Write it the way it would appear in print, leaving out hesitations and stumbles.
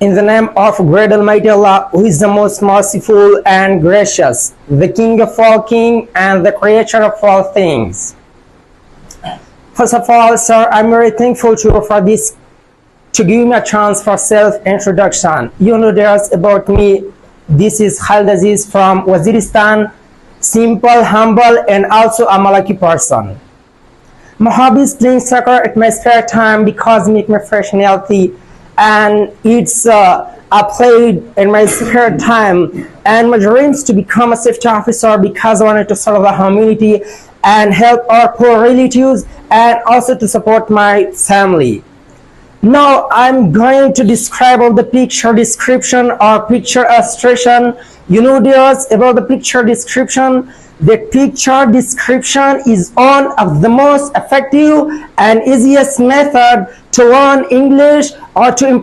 In the name of great Almighty Allah, who is the most merciful and gracious, the King of all kings and the Creator of all things. First of all, sir, I'm very thankful to you for this, to give me a chance for self-introduction. You know there's about me. This is Khalid Aziz from Waziristan, simple, humble, and also a Malaki person. My hobby is playing soccer at my spare time because it makes me fresh and healthy, and it's I played in my spare time. And my dreams to become a safety officer because I wanted to serve the community and help our poor relatives and also to support my family. Now I'm going to describe all the picture description or picture illustration. You know there's about the picture description. The picture description is one of the most effective and easiest method to learn English or to